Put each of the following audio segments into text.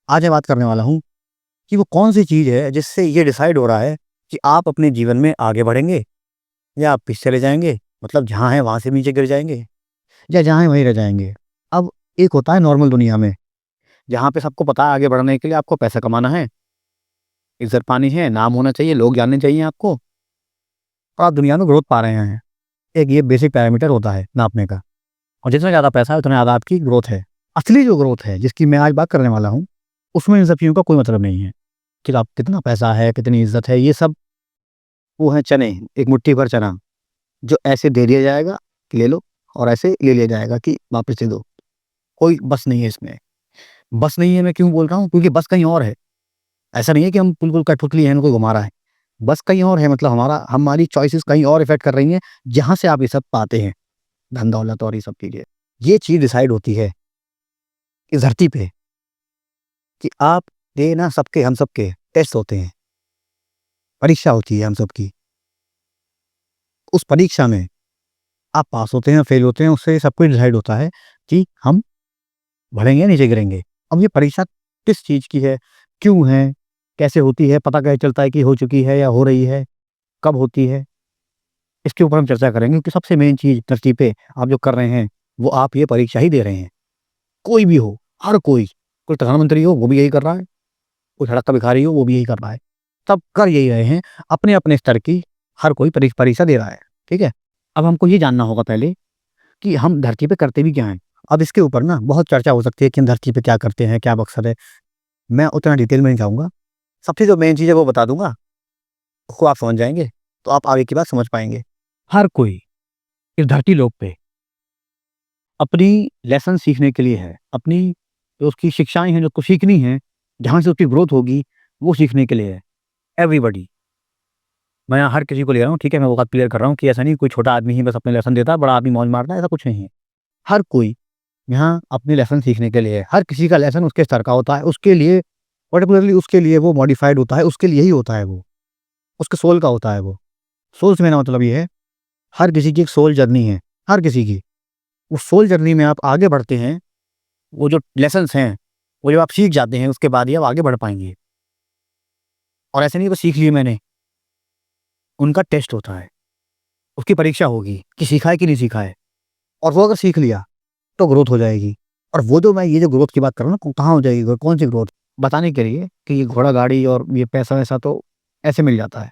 आज मैं बात करने वाला हूँ कि वो कौन-सी चीज़ है जिससे ये डिसाइड हो रहा है कि आप अपने जीवन में आगे बढ़ेंगे या आप पीछे चले जाएँगे। मतलब जहाँ हैं वहाँ से नीचे गिर जाएँगे या जहाँ हैं वहीं रह जाएँगे। अब एक होता है नॉर्मल दुनिया में, जहाँ पे सबको पता है आगे बढ़ने के लिए आपको पैसा कमाना है, इज़्ज़त पानी है, नाम होना चाहिए, लोग जानने चाहिए आपको और आप दुनिया में ग्रोथ पा रहे हैं। एक ये बेसिक पैरामीटर होता है नापने का और जितना ज़्यादा पैसा है उतना ज़्यादा आपकी ग्रोथ है। असली जो ग्रोथ है जिसकी मैं आज बात करने वाला हूँ, उसमें इन सब चीज़ों का कोई मतलब नहीं है कि आप कितना पैसा है, कितनी इज़्ज़त है, ये सब वो हैं चने, एक मुट्ठी भर चना, जो ऐसे दे दिया जाएगा कि ले लो और ऐसे ले लिया जाएगा कि वापस दे दो। कोई बस नहीं है इसमें। बस नहीं है मैं क्यों बोल रहा हूँ? क्योंकि बस कहीं और है। ऐसा नहीं है कि हम बिल्कुल कठपुतली हैं, कोई घुमा रहा है। बस कहीं और है, मतलब हमारी चॉइसेस कहीं और इफ़ेक्ट कर रही हैं, जहाँ से आप ये सब पाते हैं, धन-दौलत और ये सब चीज़ें। ये चीज़ डिसाइड होती है इस धरती पे कि आप ये ना सबके हम सबके टेस्ट होते हैं, परीक्षा होती है हम सबकी। उस परीक्षा में आप पास होते हैं, फेल होते हैं, उससे सब कुछ डिसाइड होता है कि हम बढ़ेंगे या नीचे गिरेंगे। अब ये परीक्षा किस चीज़ की है, क्यों है, कैसे होती है, पता कैसे चलता है कि हो चुकी है या हो रही है, कब होती है, इसके ऊपर हम चर्चा करेंगे क्योंकि सबसे मेन चीज़ धरती पे आप जो कर रहे हैं, वो आप ये परीक्षा ही दे रहे हैं। कोई भी हो, हर कोई प्रधानमंत्री हो, वो भी यही कर रहा है, कोई सड़क का भिखारी हो, वो भी यही कर रहा है। सब कर यही रहे हैं, अपने-अपने स्तर की हर कोई परीक्षा दे रहा है, ठीक है? अब हमको ये जानना होगा पहले कि हम धरती पे करते भी क्या हैं? अब इसके ऊपर ना बहुत चर्चा हो सकती है कि हम धरती पे क्या करते हैं, क्या मकसद है? मैं उतना डिटेल में नहीं जाऊँगा। सबसे जो मेन चीज़ है वो बता दूँगा, उसको आप समझ जाएँगे, तो आप आगे की बात समझ पाएँगे। हर कोई इस धरती लोक पे अपनी लेसन सीखने के लिए है, अपनी जो उसकी शिक्षाएँ हैं, जो उसको सीखनी हैं, जहाँ से उसकी ग्रोथ होगी, वो सीखने के लिए है। एवरीबॉडी, मैं यहाँ हर किसी को ले रहा हूँ, ठीक है? मैं वो बात क्लियर कर रहा हूँ कि ऐसा नहीं कोई छोटा आदमी ही बस अपने लेसन देता है, बड़ा आदमी मौज मारता है, ऐसा कुछ नहीं है। हर कोई यहाँ अपने लेसन सीखने के लिए है। हर किसी का लेसन उसके स्तर का होता है, उसके लिए पर्टिकुलरली उसके लिए वो मॉडिफाइड होता है, उसके लिए ही होता है वो, उसके सोल का होता है वो। सोल से मेरा मतलब ये है, हर किसी की एक सोल जर्नी है, हर किसी की। उस सोल जर्नी में आप आगे बढ़ते हैं, वो जो लेसन्स हैं, वो जब आप सीख जाते हैं, उसके बाद ही आप आगे बढ़ पाएँगे। और ऐसे नहीं बस सीख लिए मैंने, उनका टेस्ट होता है, उसकी परीक्षा होगी कि सीखा है कि नहीं सीखा है। और वो अगर सीख लिया, तो ग्रोथ हो जाएगी। और वो जो मैं ये जो ग्रोथ की बात कर रहा हूँ ना, कहाँ हो जाएगी ग्रोथ, कौन-सी ग्रोथ? बताने के लिए कि ये घोड़ा गाड़ी और ये पैसा-वैसा तो ऐसे मिल जाता है।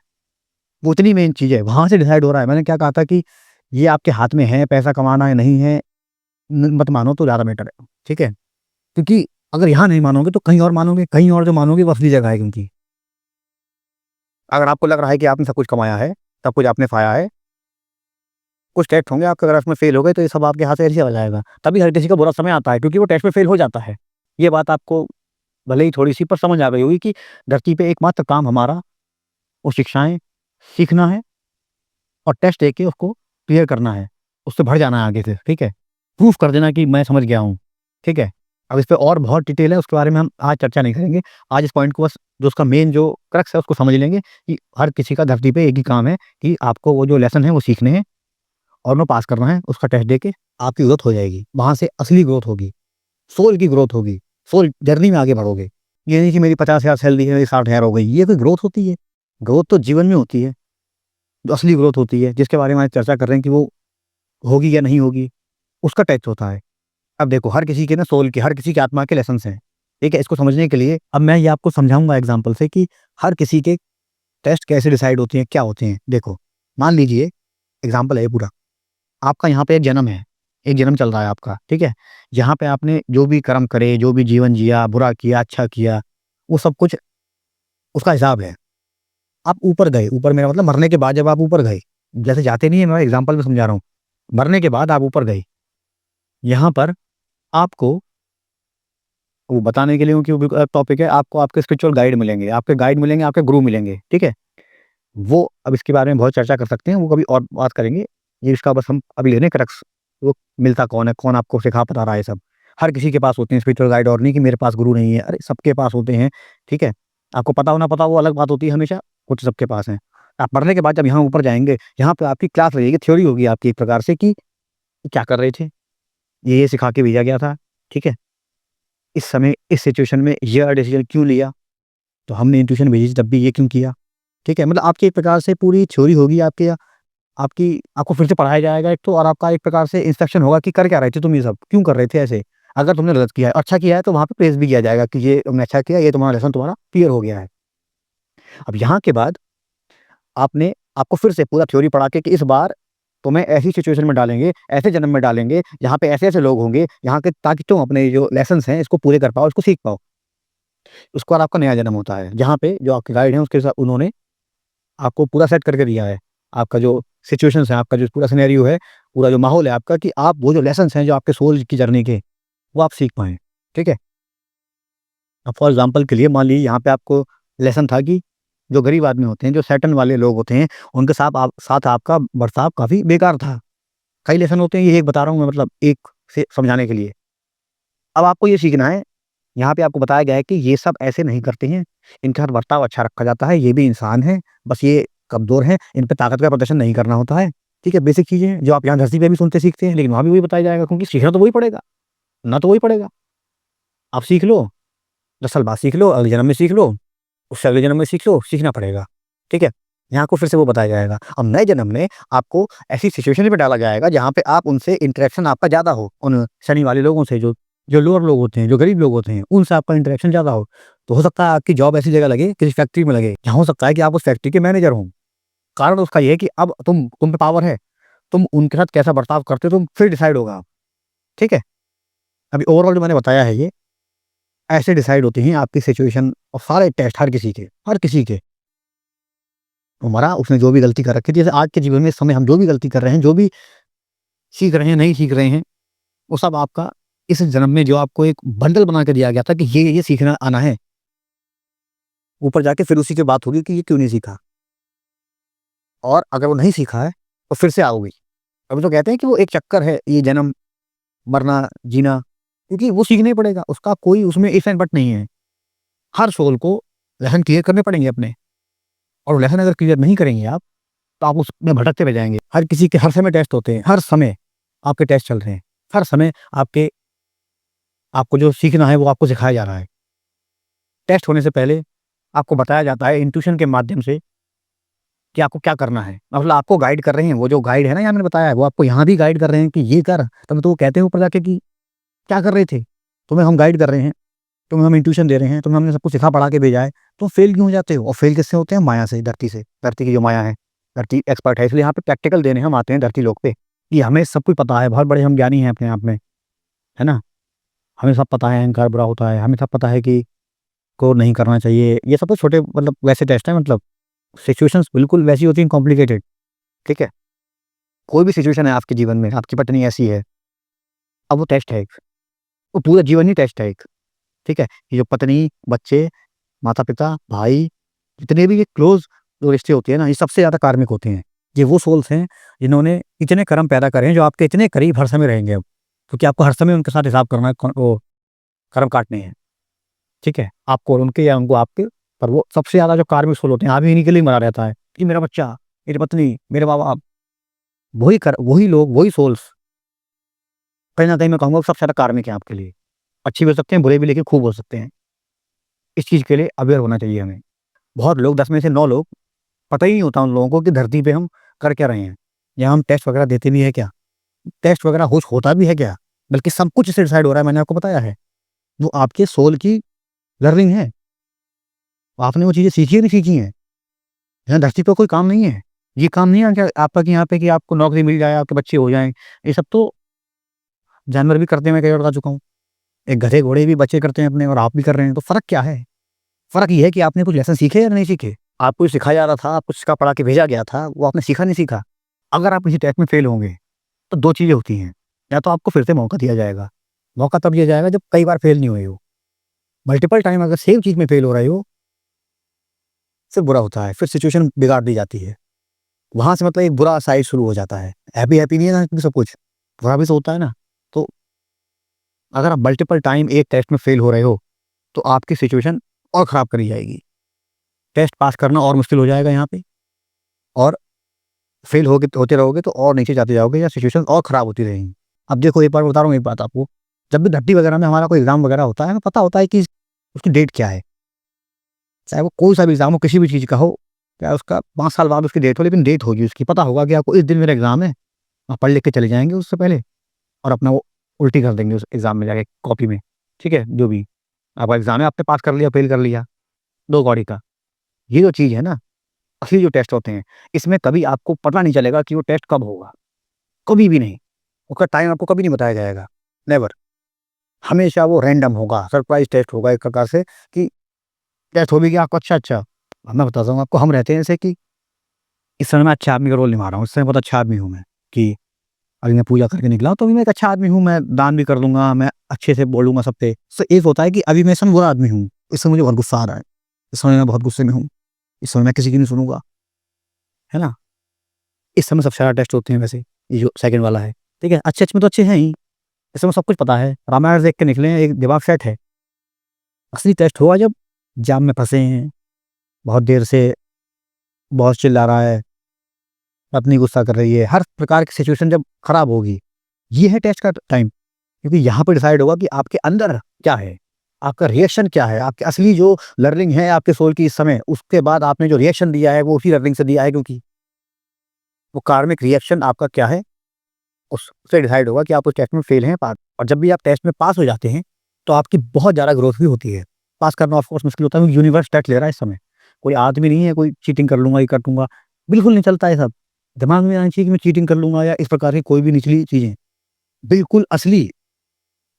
वो इतनी मेन चीज़ है, वहाँ से डिसाइड हो रहा है। मैंने क्या कहा था कि ये आपके हाथ में है, पैसा कमाना है, नहीं है, मत मानो तो ज़्यादा बेटर है, ठीक है? क्योंकि अगर यहाँ नहीं मानोगे तो कहीं और मानोगे, कहीं और जो मानोगे वो असली जगह है क्योंकि। अगर आपको लग रहा है कि आपने सब कुछ कमाया है, सब कुछ आपने पाया है, कुछ टेस्ट होंगे आपके, अगर उसमें फेल हो गए तो ये सब आपके हाथ से ऐसे चला जाएगा। तभी हर किसी का बुरा समय आता है क्योंकि वो टेस्ट में फेल हो जाता है। ये बात आपको भले ही थोड़ी-सी पर समझ आ गई होगी कि धरती पे एकमात्र काम हमारा वो शिक्षाएँ सीखना है और टेस्ट देके उसको क्लियर करना है, उससे बढ़ जाना है आगे से, ठीक है? प्रूफ कर देना कि मैं समझ गया हूँ, ठीक है? अब इस पे और बहुत डिटेल है, उसके बारे में हम आज चर्चा नहीं करेंगे। आज इस पॉइंट को बस जो उसका मेन जो क्रक्स है उसको समझ लेंगे कि हर किसी का धरती पे एक ही काम है कि आपको वो जो लेसन है वो सीखने हैं और उन्हें पास करना है, उसका टेस्ट देके आपकी ग्रोथ हो जाएगी। वहाँ से असली ग्रोथ होगी, सोल की ग्रोथ होगी, सोल जर्नी में आगे बढ़ोगे। ये नहीं कि मेरी 50,000 सैलरी है, मेरी 60,000 हो गई, ये कोई ग्रोथ होती है? ग्रोथ तो जीवन में होती है, जो असली ग्रोथ होती है, जिसके बारे में आज चर्चा कर रहे हैं कि वो होगी या नहीं होगी, उसका टेस्ट होता है। अब देखो हर किसी के ना सोल के, हर किसी की आत्मा के लेसन्स हैं, ठीक है? इसको समझने के लिए अब मैं ये आपको समझाऊँगा एग्ज़ाम्पल से कि हर किसी के टेस्ट कैसे डिसाइड होती हैं, क्या होते हैं। देखो, मान लीजिए एग्ज़ाम्पल है ये पूरा, आपका यहाँ पे एक जन्म है, एक जन्म चल रहा है आपका, ठीक है? यहाँ पे आपने जो भी कर्म करे, जो भी जीवन जिया, बुरा किया, अच्छा किया, वो सब कुछ उसका हिसाब है। आप ऊपर गए, ऊपर मेरा मतलब मरने के बाद जब आप ऊपर गए, जैसे जाते नहीं है, मैं एग्ज़ाम्पल में समझा रहा हूँ। मरने के बाद आप ऊपर गए, यहाँ पर आपको वो बताने के लिए क्योंकि टॉपिक है, आपको आपके स्पिरिचुअल गाइड मिलेंगे, आपके गाइड मिलेंगे, आपके गुरु मिलेंगे, ठीक है? वो अब इसके बारे में बहुत चर्चा कर सकते हैं, वो कभी और बात करेंगे। ये इसका बस हम अभी ले रहे हैं क्रक्स, वो मिलता कौन है, कौन आपको सिखा बता रहा है ये सब। हर किसी के पास होते हैं स्पिरिचुअल गाइड, और नहीं कि मेरे पास गुरु नहीं है, अरे सबके पास होते हैं, ठीक है? आपको पता हो ना पता हो वो अलग बात होती है हमेशा, कुछ सबके पास हैं। आप मरने के बाद जब यहाँ ऊपर जाएँगे, यहाँ पे आपकी क्लास लगेगी, थ्योरी होगी आपकी एक प्रकार से कि क्या कर रहे थे, ये सिखा के भेजा गया था, ठीक है? इस समय इस सिचुएशन में ये डिसीजन क्यों लिया, तो हमने इंट्यूशन भेजी थी तब भी ये क्यों किया। ठीक है, मतलब आपकी एक प्रकार से पूरी थ्योरी होगी आपकी, आपको फिर से पढ़ाया जाएगा एक तो, और आपका एक प्रकार से इंस्ट्रक्शन होगा कि कर क्या रहे थे तुम, ये सब क्यों कर रहे थे ऐसे। अगर तुमने गलत किया है, अच्छा किया है, तो वहाँ पे प्रेज़ भी किया जाएगा कि ये तुमने अच्छा किया, ये तुम्हारा लेसन तुम्हारा क्लियर हो गया है। अब यहाँ के बाद आपको फिर से पूरा थ्योरी पढ़ा के कि इस बार तुम्हें ऐसी सिचुएशन में डालेंगे, ऐसे जन्म में डालेंगे, जहाँ पे ऐसे-ऐसे लोग होंगे, यहाँ के ताकि तुम अपने जो लेसन्स हैं इसको पूरे कर पाओ, इसको सीख पाओ। उसके बाद आपका नया जन्म होता है, जहाँ पे जो आपके गाइड हैं उसके साथ उन्होंने आपको पूरा सेट करके दिया है। आपका जो सिचुएशंस है, आपका जो पूरा सिनेरियो है, पूरा जो माहौल है आपका, कि आप वो जो लेसन्स हैं जो आपके सोल की जर्नी के, वो आप सीख पाएँ। ठीक है? अब फॉर एग्ज़ाम्पल के लिए मान लीजिए यहाँ पे आपको लेसन था कि जो गरीब आदमी होते हैं, जो सैटर्न वाले लोग होते हैं, उनके साथ आपका बर्ताव काफ़ी बेकार था। कई लेसन होते हैं, ये एक बता रहा हूँ मैं, मतलब एक से समझाने के लिए। अब आपको ये सीखना है, यहाँ पे आपको बताया गया है कि ये सब ऐसे नहीं करते हैं, इनके साथ बर्ताव अच्छा रखा जाता है, ये भी इंसान हैं, बस ये कमज़ोर हैं, इन पे ताकत का प्रदर्शन नहीं करना होता है। ठीक है? बेसिक चीज़ें हैं, जो आप यहाँ धरती पे भी सुनते सीखते हैं, लेकिन वहाँ भी वही बताया जाएगा, क्योंकि सीखना तो वही पड़ेगा, ना तो वही पड़ेगा। आप सीख लो, 10 साल बाद सीख लो, अगले जन्म में सीख लो, उससे अगले जन्म में सीख लो, सीखना पड़ेगा। ठीक है? यहाँ को फिर से वो बताया जाएगा। अब नए जन्म में आपको ऐसी सिचुएशन में डाला जाएगा जहाँ पे आप उनसे इंटरेक्शन आपका ज़्यादा हो, उन शनि वाले लोगों से, जो जो लोअर लोग होते हैं, जो गरीब लोग होते हैं, उनसे आपका इंटरेक्शन ज़्यादा हो। तो हो सकता है आपकी जॉब ऐसी जगह लगे, किसी फैक्ट्री में लगे, जहाँ हो सकता है कि आप उस फैक्ट्री के मैनेजर हों। कारण उसका ये है कि अब तुम पे पावर है, तुम उनके साथ कैसा बर्ताव करते हो, तुम फिर डिसाइड होगा। ठीक है? अभी ओवरऑल जो मैंने बताया है ये, ऐसे डिसाइड होती हैं आपकी सिचुएशन और सारे टेस्ट हर किसी के। हमारा उसने जो भी गलती कर रखी थी, जैसे आज के जीवन में इस समय हम जो भी गलती कर रहे हैं, जो भी सीख रहे हैं, नहीं सीख रहे हैं, वो सब आपका इस जन्म में जो आपको एक बंडल बना के दिया गया था कि ये सीखना आना है। ऊपर जाके फिर उसी की बात होगी कि ये क्यों नहीं सीखा, और अगर वो नहीं सीखा है, तो फिर से आओगी। अभी तो कहते हैं कि वो एक चक्कर है, ये जन्म, मरना, जीना, क्योंकि वो सीखना ही पड़ेगा, उसका कोई उसमें इफ एंड बट नहीं है। हर सोल को लेसन क्लियर करने पड़ेंगे अपने, और वो लेसन अगर क्लियर नहीं करेंगे आप, तो आप उसमें भटकते रह जाएँगे। हर किसी के हर समय टेस्ट होते हैं, हर समय आपके टेस्ट चल रहे हैं। हर समय आपको जो सीखना है वो आपको सिखाया जा रहा है। टेस्ट होने से पहले आपको बताया जाता है इंट्यूशन के माध्यम से कि आपको क्या करना है। मतलब आपको गाइड कर रहे हैं, वो जो गाइड है ना, यहाँ मैंने बताया है, वो आपको यहाँ भी गाइड कर रहे हैं कि ये कर, तभी तो वो कहते हैं ऊपर जाके कि क्या कर रहे थे? तुम्हें हम गाइड कर रहे हैं, तुम्हें हम इंट्यूशन दे रहे हैं, तुम्हें हमने सब कुछ सिखा पढ़ा के भेजा है, तुम फेल क्यों हो जाते हो? और फेल किससे होते हैं? माया से, धरती से। धरती की जो माया है, धरती एक्सपर्ट है, इसलिए यहाँ पे प्रैक्टिकल देने हम आते हैं धरती लोक पे, कि हमें सब कुछ पता है, बहुत बड़े हम ज्ञानी हैं अपने आप में, है ना? हमें सब पता है अहंकार बुरा होता है, हमें सब पता है कि को नहीं करना चाहिए। ये सब तो छोटे, मतलब वैसे टेस्ट हैं, मतलब सिचुएशंस बिल्कुल वैसी होती हैं कॉम्प्लिकेटेड। ठीक है? कोई भी सिचुएशन है आपके जीवन में, आपकी पत्नी ऐसी है, अब वो टेस्ट है एक, वो पूरा जीवन ही टेस्ट है एक। ठीक है? ये जो पत्नी, बच्चे, माता-पिता, भाई, जितने भी ये क्लोज़ जो रिश्ते होते हैं ना, ये सबसे ज़्यादा कार्मिक होते हैं। ये वो सोल्स हैं, जिन्होंने इतने कर्म पैदा करे हैं, जो आपके इतने करीब हर समय रहेंगे अब। क्योंकि आपको हर समय उनके साथ हिसाब करना है, वो कर्म काटने हैं। ठीक है? आपको और उनके, या उनको आपके, पर वो सबसे ज़्यादा जो कार्मिक सोल होते हैं, आप ही इन्हीं के लिए मरा रहता है कि मेरा बच्चा, मेरी पत्नी, मेरे माँ-बाप, वही लोग, वही सोल्स, कहीं न कहीं मैं कहूँगा सबसे ज़्यादा कार्मिक हैं आपके लिए। अच्छे भी हो सकते हैं, बुरे भी, लेकिन खूब हो सकते हैं। इस चीज़ के लिए अवेयर होना चाहिए हमें। बहुत लोग, 10 में से 9 लोग, पता ही नहीं होता उन लोगों को कि धरती पे हम कर क्या रहे हैं? या हम टेस्ट वगैरह देते भी हैं क्या? टेस्ट वगैरह होता भी है क्या? बल्कि सब कुछ इससे डिसाइड हो रहा है, मैंने आपको बताया है। वो आपके सोल की लर्निंग है। आपने वो चीज़ें सीखी है, नहीं सीखी हैं? यहाँ धरती पे कोई काम नहीं है। ये काम नहीं है कि आपका कि यहाँ पे कि आपको नौकरी मिल जाए, आपके बच्चे हो जाएँ। ये सब तो जानवर भी करते हैं, मैं कई बार बता चुका हूँ। एक गधे, घोड़े भी बच्चे करते हैं अपने, और आप भी कर रहे हैं। तो फ़र्क क्या है? फ़र्क ये है कि आपने कुछ लेसन सीखे या नहीं सीखे? आपको ये सिखाया जा रहा था, आपको सिखा पढ़ा के भेजा गया था, वो आपने सीखा नहीं सीखा? अगर आप किसी टेस्ट में फ़ेल होंगे, तो 2 चीज़ें होती हैं, या तो आपको फिर से मौका दिया जाएगा। मौका तब दिया जाएगा जब कई बार फ़ेल नहीं हुए हो। मल्टीपल टाइम अगर सेम चीज़ में फ़ेल हो रहे हो, फिर बुरा होता है, फिर सिचुएशन बिगाड़ दी जाती है। वहाँ से मतलब एक बुरा साइड शुरू हो जाता है। हैप्पी नहीं है ना सब कुछ, बुरा भी तो होता है ना। तो अगर आप मल्टीपल टाइम एक टेस्ट में फ़ेल हो रहे हो, तो आपकी सिचुएशन और ख़राब करी जाएगी। टेस्ट पास करना और मुश्किल हो जाएगा यहाँ पे, और फ़ेल होते रहोगे तो और नीचे जाते जाओगे, या सिचुएशन और ख़राब होती रहेंगी। अब देखो, एक बार बता रहा हूँ एक बात आपको, जब भी धट्टी वगैरह में हमारा कोई एग्ज़ाम वगैरह होता है, हमें पता होता है कि उसकी डेट क्या है। चाहे वो कोई सा भी एग्ज़ाम हो, किसी भी चीज़ का हो, चाहे उसका 5 साल बाद उसकी डेट हो, लेकिन डेट होगी उसकी। पता होगा कि आपको इस दिन मेरा एग्ज़ाम है, आप पढ़ लिख के चले जाएँगे उससे पहले और अपना वो उल्टी कर देंगे उस एग्ज़ाम में जाके कॉपी में, ठीक है? जो भी आपका एग्ज़ाम है, आपने पास कर लिया, फेल कर लिया, 2 कौड़ी का। ये जो चीज़ है ना, असली जो टेस्ट होते हैं, इसमें कभी आपको पता नहीं चलेगा कि वो टेस्ट कब होगा, कभी भी नहीं। उसका टाइम आपको कभी नहीं बताया जाएगा, नेवर। हमेशा वो रैंडम होगा, सरप्राइज़ टेस्ट होगा एक प्रकार से कि टेस्ट हो भी गया आपको अच्छा, अब मैं बताता हूँ आपको, हम रहते हैं जैसे कि इस समय मैं अच्छे आदमी का रोल निभा रहा हूँ, इस समय बहुत अच्छा आदमी हूँ मैं कि अभी मैं पूजा करके निकला हूँ, तो अभी मैं एक अच्छा आदमी हूँ, मैं दान भी कर दूँगा, मैं अच्छे से बोलूँगा सब पे। तो एक होता है कि अभी मैं इस समय बुरा आदमी हूँ, इस समय मुझे बहुत गुस्सा आ रहा है, इस समय मैं बहुत गुस्से में हूँ, इस समय मैं किसी की नहीं सुनूँगा, है ना? इस समय सबसे ज़्यादा टेस्ट होते हैं वैसे, ये जो सेकंड वाला है, ठीक है? अच्छे-अच्छे में तो अच्छे हैं ही, इस समय सब कुछ पता है, रामायण देख के निकले हैं, एक दिमाग सेट है। असली टेस्ट होगा जब जाम में फँसे हैं, बहुत देर से बॉस चिल्ला रहा है, पत्नी गुस्सा कर रही है, हर प्रकार की सिचुएशन जब खराब होगी, ये है टेस्ट का टाइम। क्योंकि यहाँ पे डिसाइड होगा कि आपके अंदर क्या है, आपका रिएक्शन क्या है, आपकी असली जो लर्निंग है आपके सोल की इस समय, उसके बाद आपने जो रिएक्शन दिया है वो उसी लर्निंग से दिया है, क्योंकि वो कार्मिक रिएक्शन आपका क्या है, उससे डिसाइड होगा कि आप उस टेस्ट में फेल हैं पास। और जब भी आप टेस्ट में पास हो जाते हैं, तो आपकी बहुत ज़्यादा ग्रोथ भी होती है। पास करना ऑफ कोर्स मुश्किल होता है, क्योंकि यूनिवर्स टेस्ट ले रहा है इस समय। कोई आदमी नहीं है, कोई चीटिंग कर लूँगा, ये कर दूँगा, बिल्कुल नहीं चलता है सब। दिमाग में आना चाहिए कि मैं चीटिंग कर लूँगा या इस प्रकार की कोई भी निचली चीज़ें। बिल्कुल असली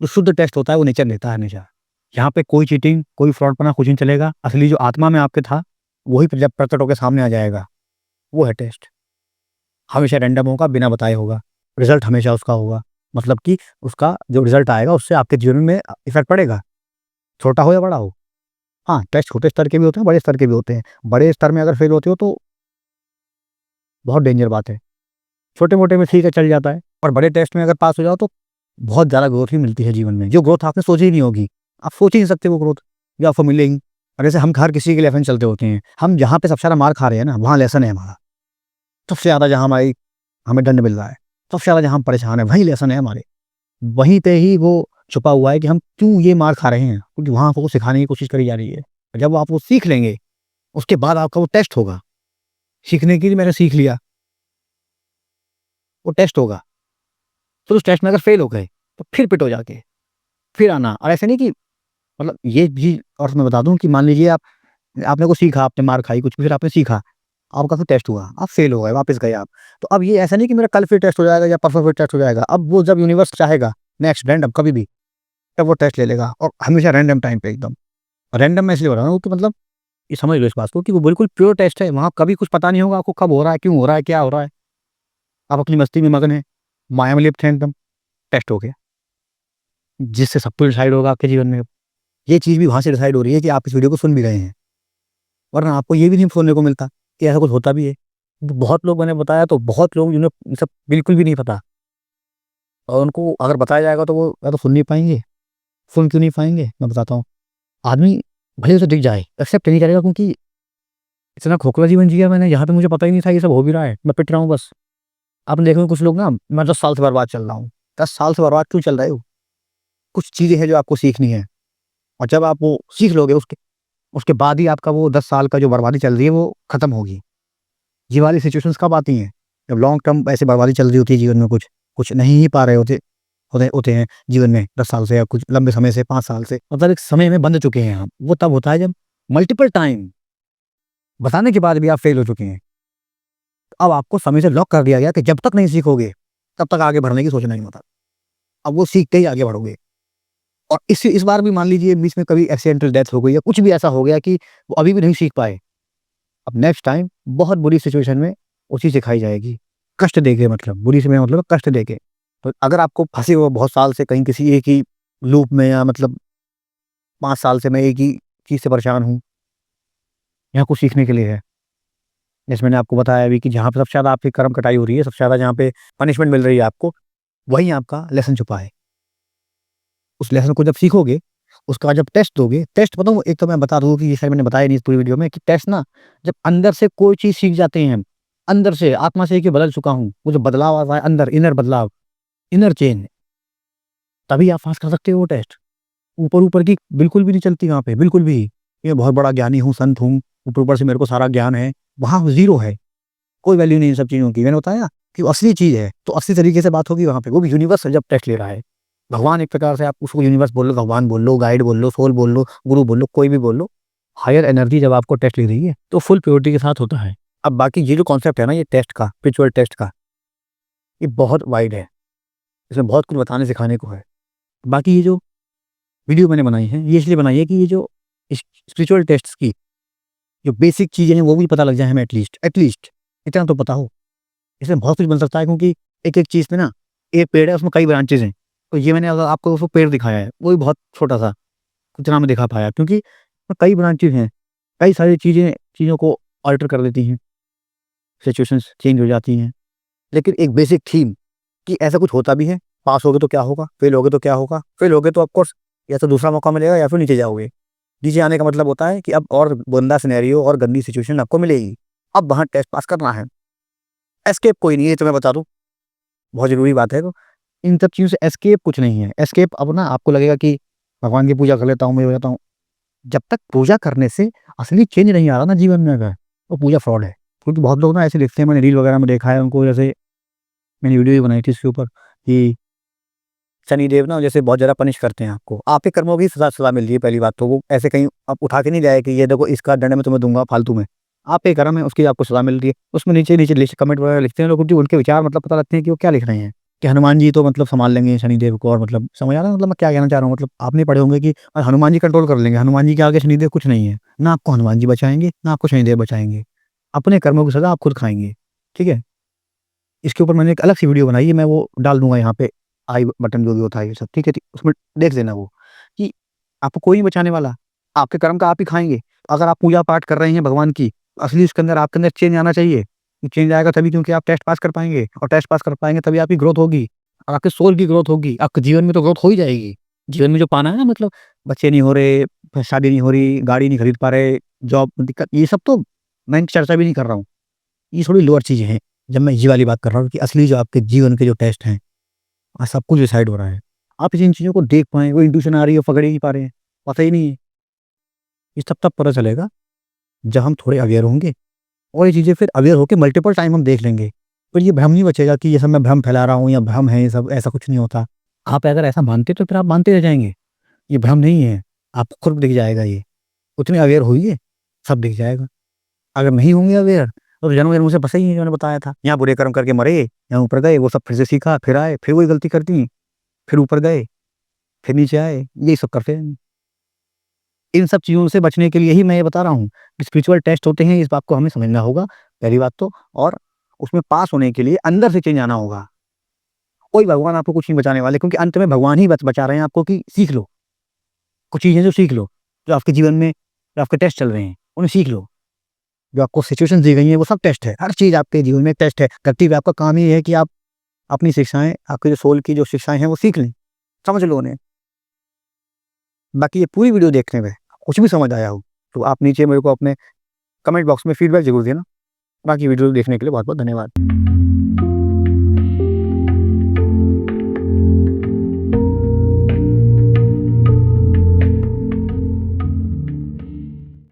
जो शुद्ध टेस्ट होता है वो नेचर लेता है हमेशा। यहाँ पे कोई चीटिंग, कोई फ्रॉडपना कुछ नहीं चलेगा। असली जो आत्मा में आपके था, वही जब प्रकट होके सामने आ जाएगा, वो है टेस्ट। हमेशा रैंडम होगा, बिना बताए होगा। रिज़ल्ट हमेशा उसका होगा। मतलब कि उसका जो रिज़ल्ट आएगा उससे आपके जीवन में इफ़ेक्ट पड़ेगा, छोटा हो या बड़ा हो। हाँ, टेस्ट छोटे स्तर के भी होते हैं, बड़े स्तर के भी होते हैं। बड़े स्तर में अगर फेल होते हो तो बहुत डेंजर बात है। छोटे-मोटे में ठीक है, चल जाता है, और बड़े टेस्ट में अगर पास हो जाओ तो बहुत ज़्यादा ग्रोथ भी मिलती है जीवन में, जो ग्रोथ आपने सोची ही नहीं होगी। आप सोच ही नहीं सकते वो ग्रोथ जो आपको मिलेगी। और जैसे हम हर किसी के लेसन चलते होते हैं, हम जहाँ पे सबसे ज़्यादा मार खा रहे हैं ना, वहाँ लेसन है हमारा। सबसे ज़्यादा जहाँ हमारी हमें दंड मिल रहा है, सबसे ज़्यादा जहाँ हम परेशान हैं, वहीं लेसन है हमारे। वहीं पे ही वो छुपा हुआ है कि हम क्यों ये मार खा रहे हैं, क्योंकि वहाँ आपको सिखाने की कोशिश करी जा रही है। जब आप वो सीख लेंगे, उसके बाद आपका वो टेस्ट होगा। सीखने की मैंने सीख लिया, वो टेस्ट होगा। फिर उस टेस्ट में अगर फेल हो गए, तो फिर पिटो जाके, फिर आना। और ऐसे नहीं कि मतलब ये भी, और मैं बता दूँ कि मान लीजिए आपने कुछ सीखा, आपने मार खाई कुछ भी, फिर आपने सीखा, आपका फिर टेस्ट हुआ, आप फेल हो गए, वापस गए आप। तो अब ये ऐसा नहीं कि मेरा कल फिर टेस्ट हो जाएगा या परसों फिर टेस्ट हो जाएगा। अब वो जब यूनिवर्स चाहेगा, नेक्स्ट रैंडम कभी भी, तब वो टेस्ट ले लेगा, और हमेशा रैंडम टाइम पे एकदम। रैंडम मैं इसलिए हो रहा हूँ कि मतलब ये समझ लो इस बात को कि वो बिल्कुल प्योर टेस्ट है, वहाँ कभी कुछ पता नहीं होगा आपको कब हो रहा है, क्यों हो रहा है, क्या हो रहा है। आप अपनी मस्ती में मगन हैं, माया में लिप्त हैं एकदम, टेस्ट हो गया। जिससे सब कुछ डिसाइड होगा आपके जीवन में। ये चीज़ भी वहाँ से डिसाइड हो रही है कि आप इस वीडियो को सुन भी रहे हैं, वरना आपको ये भी नहीं सुनने को मिलता कि ऐसा कुछ होता भी है। तो बहुत लोग, मैंने बताया तो बहुत लोग जिन्हें ये सब बिल्कुल भी नहीं पता, और उनको अगर बताया जाएगा तो वो या तो सुन नहीं पाएँगे, सुन क्यों नहीं पाएँगे, मैं बताता हूँ। आदमी भले उसे दिख जाए, एक्सेप्ट नहीं करेगा, क्योंकि इतना खोखला जीवन जिया मैंने, यहाँ पे मुझे पता ही नहीं था ये सब हो भी रहा है, मैं पिट रहा हूँ बस। आपने देखोगे कुछ लोग ना, मैं 10 साल से बर्बाद चल रहा हूँ। 10 साल से बर्बाद क्यों चल रहे हो? कुछ चीज़ें हैं जो आपको सीखनी है, और जब आप वो सीख लोगे, उसके उसके बाद ही आपका वो 10 साल का जो बर्बादी चल रही है वो खत्म होगी। ये वाली सिचुएशंस कब आती हैं? जब लॉन्ग टर्म ऐसे बर्बादी चल रही होती है जीवन में, कुछ कुछ नहीं ही पा रहे होते होते होते हैं जीवन में 10 साल से, या कुछ लंबे समय से, 5 साल से, मतलब एक समय में बंध चुके हैं हम। वो तब होता है जब मल्टीपल टाइम बताने के बाद भी आप फेल हो चुके हैं। अब आपको समय से लॉक कर दिया गया कि जब तक नहीं सीखोगे, तब तक आगे बढ़ने की सोचना ही मत। अब वो सीख के ही आगे बढ़ोगे। और इस बार भी मान लीजिए बीच में कभी एक्सीडेंटल डेथ हो गई या कुछ भी ऐसा हो गया कि वो अभी भी नहीं सीख पाए। अब नेक्स्ट टाइम बहुत बुरी सिचुएशन में वो चीज़ सिखाई जाएगी। कष्ट देके, मतलब बुरी से मैं मतलब कष्ट देके। तो अगर आपको फँसे हो बहुत साल से कहीं किसी एक ही लूप में, या मतलब 5 साल से मैं एक ही चीज़ से परेशान हूँ, यहाँ कुछ सीखने के लिए है। जैसे मैंने आपको बताया अभी कि जहाँ पे सबसे ज़्यादा आपकी कर्म कटाई हो रही है, सबसे ज़्यादा जहाँ पे पनिशमेंट मिल रही है आपको, वहीं आपका लेसन छुपा है। उस लेसन को जब सीखोगे, उसका जब टेस्ट दोगे, टेस्ट बताऊँ, एक तो मैं बता दूँ कि ये शायद मैंने बताया नहीं इस पूरी वीडियो में, कि टेस्ट ना, जब अंदर से कोई चीज़ सीख जाते हैं हम, अंदर से आत्मा से कि बदल चुका हूँ, वो जो बदलाव आ रहा है अंदर, इनर बदलाव, इनर चेंज, तभी आप पास कर सकते हो वो टेस्ट। ऊपर-ऊपर की बिल्कुल भी नहीं चलती वहाँ पे, बिल्कुल भी। ये बहुत बड़ा ज्ञानी हूँ, संत हूँ, ऊपर-ऊपर से मेरे को सारा ज्ञान है, वहाँ ज़ीरो है। कोई वैल्यू नहीं इन सब चीज़ों की। मैंने बताया कि वो असली चीज़ है, तो असली तरीके से बात होगी वहाँ पे, वो भी यूनिवर्स जब टेस्ट ले रहा है। भगवान एक प्रकार से आप उसको यूनिवर्स बोल लो, भगवान बोल लो, गाइड बोल लो, सोल बोल लो, गुरु बोल लो, कोई भी बोल लो। हायर एनर्जी जब आपको टेस्ट ले रही है, तो फुल प्योरिटी के साथ होता है। अब बाकी ये जो कॉन्सेप्ट है ना ये टेस्ट का, स्पिरिचुअल टेस्ट का, ये बहुत वाइड है। इसमें बहुत कुछ बताने सिखाने को है। बाकी ये जो वीडियो मैंने बनाई है, ये इसलिए बनाई है कि ये जो स्पिरिचुअल टेस्ट्स की जो बेसिक चीज़ें हैं वो भी पता लग जाए हमें एटलीस्ट इतना तो पता हो। इसमें बहुत कुछ बन सकता है क्योंकि एक-एक चीज़ में ना एक पेड़ है उसमें कई ब्रांचेज़ हैं। तो ये मैंने अगर आपको उसको पेड़ दिखाया है, वो भी बहुत छोटा-सा, उतना मैं दिखा पाया क्योंकि उसमें कई ब्रांचेज़ हैं, कई सारी चीज़ों को अल्टर कर देती हैं, सिचुएशंस चेंज हो जाती हैं। लेकिन एक बेसिक थीम कि ऐसा कुछ होता भी है, पास होगे तो क्या होगा, फेल होगे तो क्या होगा? फेल होगे तो ऑफ कोर्स या तो दूसरा मौका मिलेगा या फिर नीचे जाओगे। नीचे आने का मतलब होता है कि अब और गंदा सिनेरियो और गंदी सिचुएशन आपको मिलेगी। अब वहाँ टेस्ट पास करना है। एस्केप कोई नहीं है, ये तो मैं बता दूँ, बहुत ज़रूरी बात है। तो इन सब चीज़ों से एस्केप कुछ नहीं है। एस्केप अब ना आपको लगेगा कि भगवान की पूजा कर लेता हूँ, मैं हो जाता हूँ। जब तक पूजा करने से असली चेंज नहीं आ रहा ना जीवन में अगर, वो पूजा फ्रॉड है। क्योंकि बहुत लोग ना ऐसे लिखते हैं, मैंने रील वगैरह में देखा है उनको, जैसे मैंने वीडियो भी बनाई थी इसके ऊपर कि शनिदेव ना जैसे बहुत ज़्यादा पनिश करते हैं आपको। आपके कर्मों की सज़ा मिल रही है पहली बात तो, वो ऐसे कहीं आप उठा के नहीं लाए कि ये देखो इसका दंड मैं तुम्हें दूँगा फालतू में। आपके कर्म है उसकी आपको सज़ा मिल रही है। उसमें नीचे-नीचे लिस्ट कमेंट वगैरह लिखते हैं लोग, क्योंकि उनके विचार मतलब पता लगते हैं कि वो क्या लिख रहे हैं। कि हनुमान जी तो मतलब सँभाल लेंगे शनिदेव को, और मतलब समझ आ रहा है मतलब मैं क्या कहना चाह रहा हूँ? मतलब आपने पढ़े होंगे कि हनुमान जी कंट्रोल कर लेंगे, हनुमान जी के आगे शनिदेव कुछ नहीं है। ना आपको हनुमान जी बचाएँगे, ना आपको शनिदेव बचाएँगे। अपने कर्मों की सज़ा आप खुद खाएँगे। ठीक है? इसके ऊपर मैंने एक अलग सी वीडियो बनाई है, मैं वो डाल दूँगा यहाँ पे, आई बटन जो भी होता है ये सब, ठीक है? उसमें देख लेना वो, कि आपको कोई नहीं बचाने वाला, आपके कर्म का आप ही खाएँगे। अगर आप पूजा-पाठ कर रहे हैं भगवान की, असली उसके अंदर आपके अंदर चेंज आना चाहिए। चेंज आएगा तभी, क्योंकि आप टेस्ट पास कर पाएँगे, और टेस्ट पास कर पाएँगे तभी आपकी ग्रोथ होगी, और आपके सोल की ग्रोथ होगी, आपके जीवन में तो ग्रोथ हो ही जाएगी। जीवन में जो पाना है ना, मतलब बच्चे नहीं हो रहे, फिर शादी नहीं हो रही, गाड़ी नहीं खरीद पा रहे, जॉब में दिक्कत, ये सब तो मैं इनकी चर्चा भी नहीं कर रहा हूँ। ये थोड़ी लोअर चीज़ें हैं। जब मैं ये वाली बात कर रहा हूँ कि असली जो आपके जीवन के जो टेस्ट हैं, सब कुछ डिसाइड हो रहा है। आप जिन चीज़ों को देख पाएँ, वो इंट्यूशन आ रही है, पकड़ ही नहीं पा रहे हैं, पता ही नहीं है। ये सब तब पता चलेगा जब हम थोड़े अवेयर होंगे, और ये चीज़ें फिर अवेयर होके मल्टीपल टाइम हम देख लेंगे। फिर ये भ्रम नहीं बचेगा कि ये सब मैं भ्रम फैला रहा हूँ या भ्रम है ये सब, ऐसा कुछ नहीं होता। आप अगर ऐसा मानते तो फिर आप मानते रह जाएँगे। ये भ्रम नहीं है, आपको खुद दिख जाएगा ये। उतने अवेयर होइए, सब दिख जाएगा। अगर नहीं होंगे अवेयर, तो जन्म-जन्म से फँसे ही हैं, जो मैंने बताया था। यहाँ बुरे कर्म करके मरे, यहाँ ऊपर गए, वो सब फिर से सीखा, फिर आए, फिर वही गलती कर दी, फिर ऊपर गए, फिर नीचे आए, यही सब करते हैं। इन सब चीज़ों से बचने के लिए ही मैं ये बता रहा हूँ, स्पिरिचुअल टेस्ट होते हैं, इस बात को हमें समझना होगा, पहली बात तो। और उसमें पास होने के लिए अंदर से चेंज आना होगा। कोई भगवान आपको कुछ नहीं बचाने वाले, क्योंकि अंत में भगवान ही बचा रहे हैं आपको कि सीख लो। कुछ चीज़ें जो सीख लो, जो आपके जीवन में जो आपके टेस्ट चल रहे हैं, उन्हें सीख लो। जो आपको सिचुएशंस दी गई हैं, वो सब टेस्ट है। हर चीज़ आपके जीवन में एक टेस्ट है। धरती पे आपका काम ये है कि आप अपनी शिक्षाएँ, आपके जो सोल की जो शिक्षाएँ हैं, वो सीख लें, समझ लो उन्हें। बाकी ये पूरी वीडियो देखने में कुछ भी समझ आया हो, तो आप नीचे मेरे को अपने कमेंट बॉक्स में फीडबैक ज़रूर देना। बाकी वीडियो देखने के लिए बहुत-बहुत धन्यवाद।